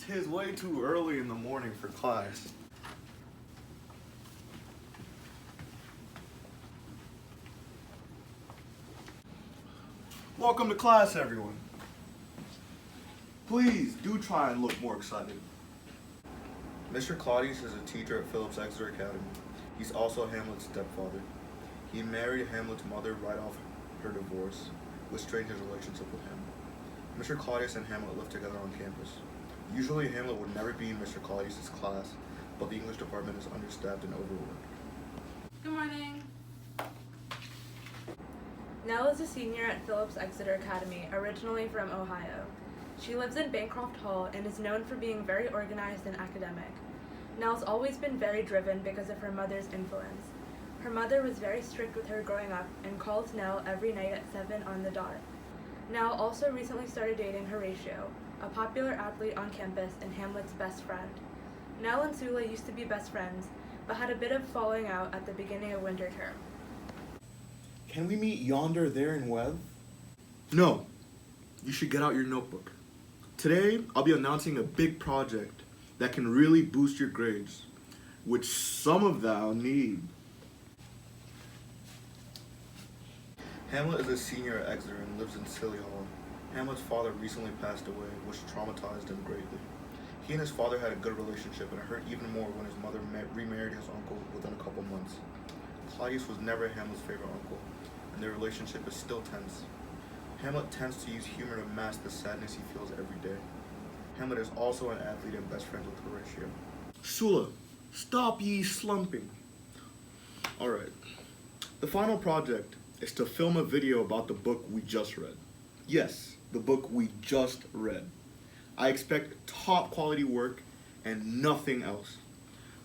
'Tis way too early in the morning for class. Welcome to class, everyone. Please do try and look more excited. Mr. Claudius is a teacher at Phillips Exeter Academy. He's also Hamlet's stepfather. He married Hamlet's mother right off her divorce, which strained his relationship with Hamlet. Mr. Claudius and Hamlet lived together on campus. Usually Hamlet would never be in Mr. Claudius's class, but the English department is understaffed and overworked. Good morning. Nell is a senior at Phillips Exeter Academy, originally from Ohio. She lives in Bancroft Hall and is known for being very organized and academic. Nell's always been very driven because of her mother's influence. Her mother was very strict with her growing up and calls Nell every night at 7 on the dot. Nell also recently started dating Horatio, a popular athlete on campus and Hamlet's best friend. Nell and Sula used to be best friends, but had a bit of falling out at the beginning of winter term. Can we meet yonder there in Webb? No. You should get out your notebook. Today, I'll be announcing a big project that can really boost your grades, which some of thou need. Hamlet is a senior at Exeter and lives in Silly Hall. Hamlet's father recently passed away, which traumatized him greatly. He and his father had a good relationship, and it hurt even more when his mother remarried his uncle within a couple months. Claudius was never Hamlet's favorite uncle, and their relationship is still tense. Hamlet tends to use humor to mask the sadness he feels every day. Hamlet is also an athlete and best friends with Horatio. Sula, stop ye slumping. Alright. The final project is to film a video about the book we just read. Yes, the book we just read. I expect top quality work and nothing else.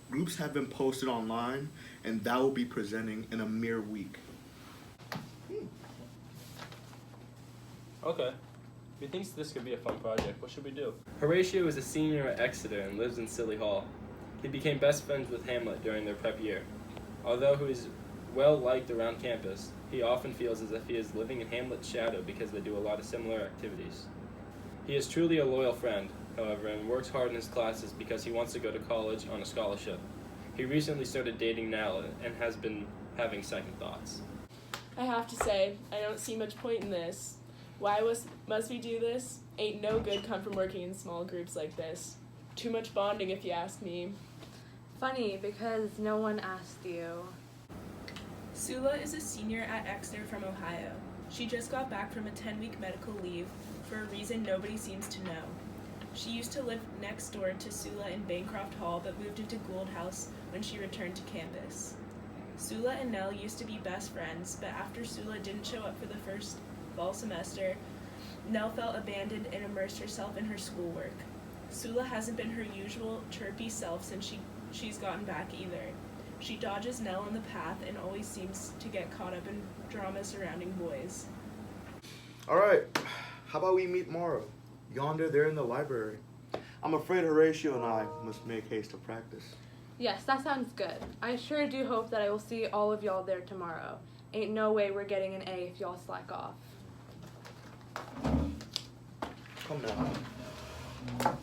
Groups have been posted online, and that will be presenting in a mere week. Okay. If he thinks this could be a fun project, what should we do? Horatio is a senior at Exeter and lives in Silly Hall. He became best friends with Hamlet during their prep year. Although he is well liked around campus, he often feels as if he is living in Hamlet's shadow because they do a lot of similar activities. He is truly a loyal friend, however, and works hard in his classes because he wants to go to college on a scholarship. He recently started dating Nell and has been having second thoughts. I have to say, I don't see much point in this. Why must we do this? Ain't no good come from working in small groups like this. Too much bonding, if you ask me. Funny, because no one asked you. Sula is a senior at Exeter from Ohio. She just got back from a 10-week medical leave for a reason nobody seems to know. She used to live next door to Sula in Bancroft Hall but moved into Gould House when she returned to campus. Sula and Nell used to be best friends, but after Sula didn't show up for the first fall semester, Nell felt abandoned and immersed herself in her schoolwork. Sula hasn't been her usual chirpy self since she's gotten back either. She dodges Nell in the path and always seems to get caught up in drama surrounding boys. Alright, how about we meet tomorrow? Yonder there in the library. I'm afraid Horatio and I must make haste to practice. Yes, that sounds good. I sure do hope that I will see all of y'all there tomorrow. Ain't no way we're getting an A if y'all slack off. Come now.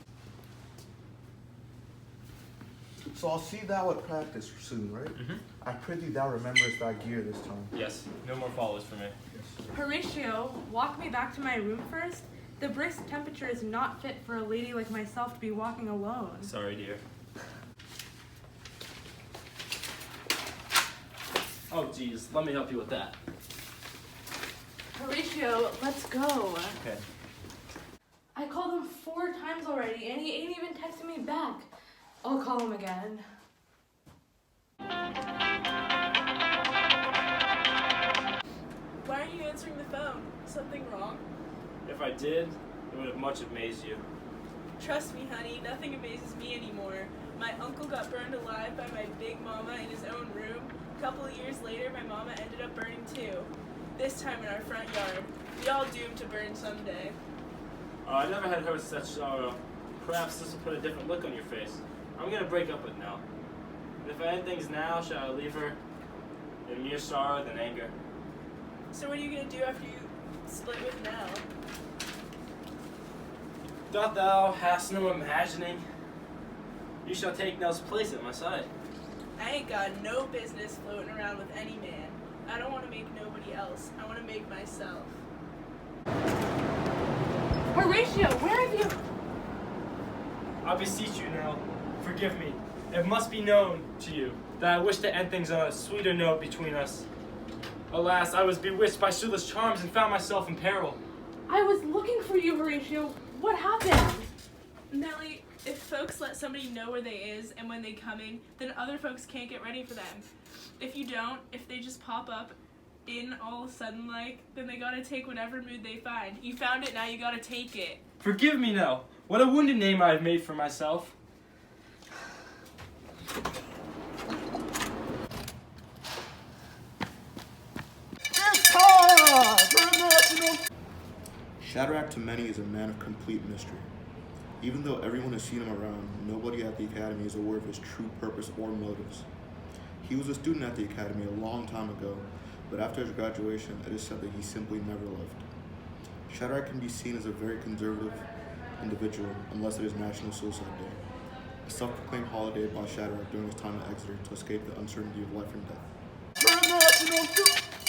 So I'll see thou at practice soon, right? Mm-hmm. I prithee thou rememberest thy gear this time. Yes, no more follows for me. Horatio, walk me back to my room first. The brisk temperature is not fit for a lady like myself to be walking alone. Sorry, dear. Oh, geez, let me help you with that. Horatio, let's go. Okay. I called him 4 times already, and he ain't even texted me back. I'll call him again. Why aren't you answering the phone? Something wrong? If I did, it would have much amazed you. Trust me, honey, nothing amazes me anymore. My uncle got burned alive by my big mama in his own room. A couple of years later, my mama ended up burning too. This time in our front yard. We all doomed to burn someday. I never had heard such sorrow. Perhaps this will put a different look on your face. I'm gonna break up with Nell. And if I end things now, shall I leave her in mere sorrow than anger? So what are you gonna do after you split with Nell? Doth thou hast no imagining? You shall take Nell's place at my side. I ain't got no business floating around with any man. I don't want to make nobody else. I want to make myself. Horatio, where have you? I beseech you, Nell, forgive me. It must be known to you that I wish to end things on a sweeter note between us. Alas, I was bewitched by Sula's charms and found myself in peril. I was looking for you, Horatio. What happened? Nellie, if folks let somebody know where they is and when they coming, then other folks can't get ready for them. If you don't, if they just pop up in all of a sudden like, then they gotta take whatever mood they find. You found it, now you gotta take it. Forgive me, Nell. What a wounded name I have made for myself. Shadrach to many is a man of complete mystery. Even though everyone has seen him around, nobody at the academy is aware of his true purpose or motives. He was a student at the academy a long time ago, but after his graduation, it is said that he simply never left. Shadrach can be seen as a very conservative individual unless it is National Suicide Day, a self-proclaimed holiday by Shadrach during his time at Exeter to escape the uncertainty of life and death.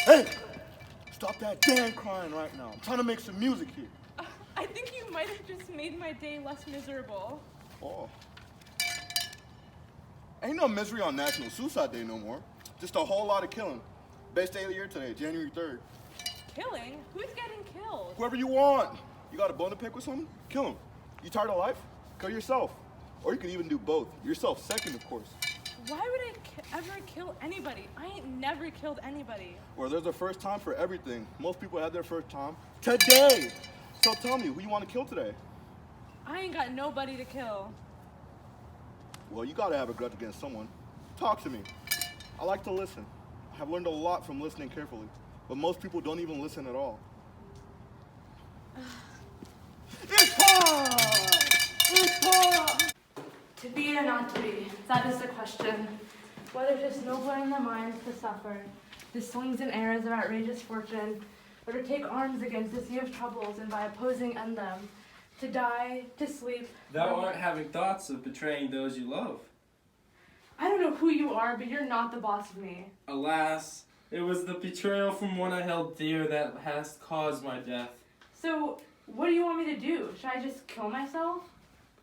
Hey! Stop that damn crying right now. I'm trying to make some music here. I think you might have just made my day less miserable. Oh. Ain't no misery on National Suicide Day no more. Just a whole lot of killing. Best day of the year today, January 3rd. Killing? Who's getting killed? Whoever you want. You got a bone to pick with someone? Kill him. You tired of life? Kill yourself. Or you could even do both. Yourself second, of course. Why would I ever kill anybody? I ain't never killed anybody. Well, there's a first time for everything. Most people had their first time today. So tell me, who you want to kill today? I ain't got nobody to kill. Well, you gotta have a grudge against someone. Talk to me. I like to listen. I have learned a lot from listening carefully, but most people don't even listen at all. It's time! It's time! To be or not to be, that is the question. Whether to snowball in the minds to suffer, to slings and arrows of outrageous fortune, or to take arms against the sea of troubles and by opposing end them, to die, to sleep. Thou art having thoughts of betraying those you love. I don't know who you are, but you're not the boss of me. Alas, it was the betrayal from one I held dear that has caused my death. So, what do you want me to do? Should I just kill myself?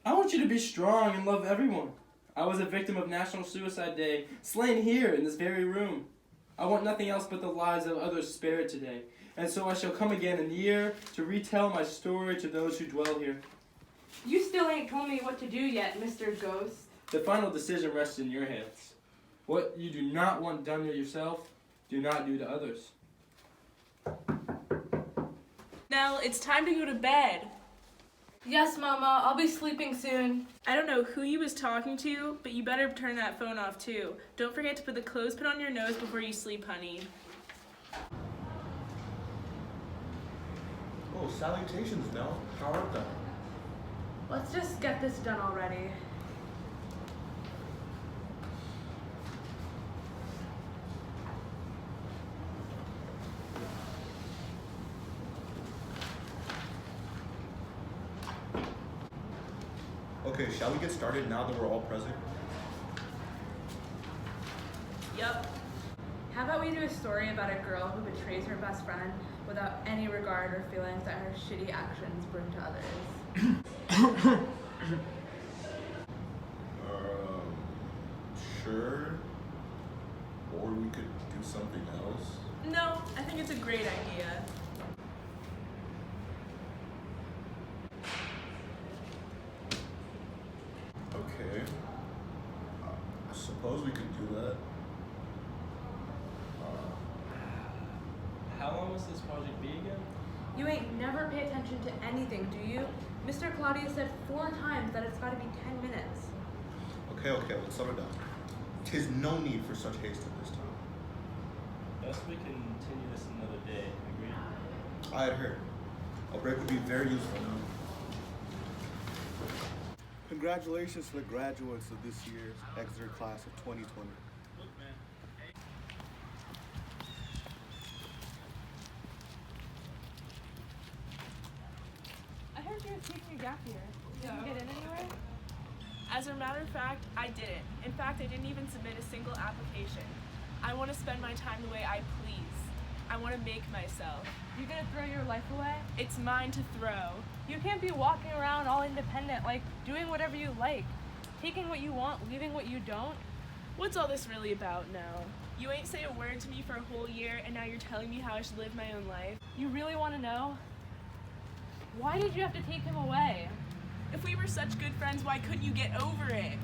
I want you to be strong and love everyone. I was a victim of National Suicide Day, slain here in this very room. I want nothing else but the lives of others spared today, and so I shall come again in a year to retell my story to those who dwell here. You still ain't told me what to do yet, Mr. Ghost. The final decision rests in your hands. What you do not want done to yourself, do not do to others. Nell, it's time to go to bed. Yes, Mama, I'll be sleeping soon. I don't know who you was talking to, but you better turn that phone off too. Don't forget to put the clothespin on your nose before you sleep, honey. Oh, salutations, Nell. How art thou? Let's just get this done already. Okay, shall we get started now that we're all present? Yup. How about we do a story about a girl who betrays her best friend without any regard or feelings that her shitty actions bring to others? Sure. Or we could do something else. No, I think it's a great idea. Okay. I suppose we could do that. How long must this project be again? You ain't never pay attention to anything, do you? Mr. Claudius said 4 times that it's gotta be 10 minutes. Okay, let's settle down. 'Tis no need for such haste at this time. Best we can continue this another day, agreed? I had heard. A break would be very useful now. Congratulations to the graduates of this year's Exeter class of 2020. Look, man. I heard you were taking a gap year. As a matter of fact, I didn't. In fact, I didn't even submit a single application. I want to spend my time the way I please. I want to make myself. You gonna throw your life away? It's mine to throw. You can't be walking around all independent, like doing whatever you like, taking what you want, leaving what you don't. What's all this really about now? You ain't say a word to me for a whole year, and now you're telling me how I should live my own life? You really want to know? Why did you have to take him away? If we were such good friends, why couldn't you get over it?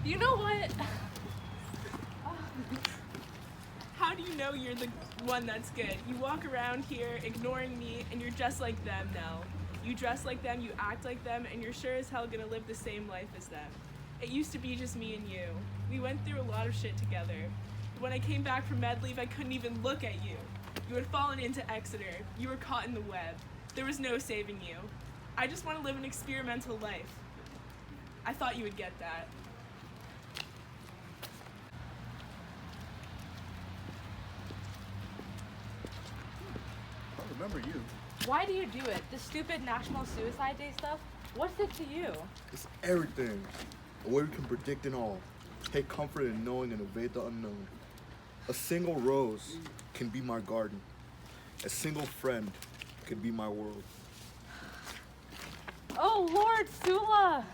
You know what? How do you know you're the one that's good? You walk around here ignoring me, and you're just like them now. You dress like them, you act like them, and you're sure as hell gonna live the same life as them. It used to be just me and you. We went through a lot of shit together. When I came back from med leave, I couldn't even look at you. You had fallen into Exeter. You were caught in the web. There was no saving you. I just want to live an experimental life. I thought you would get that. I remember you. Why do you do it? The stupid National Suicide Day stuff? What's it to you? It's everything. A way we can predict it all. Take comfort in knowing and evade the unknown. A single rose can be my garden. A single friend can be my world. Oh, Lord, Sula!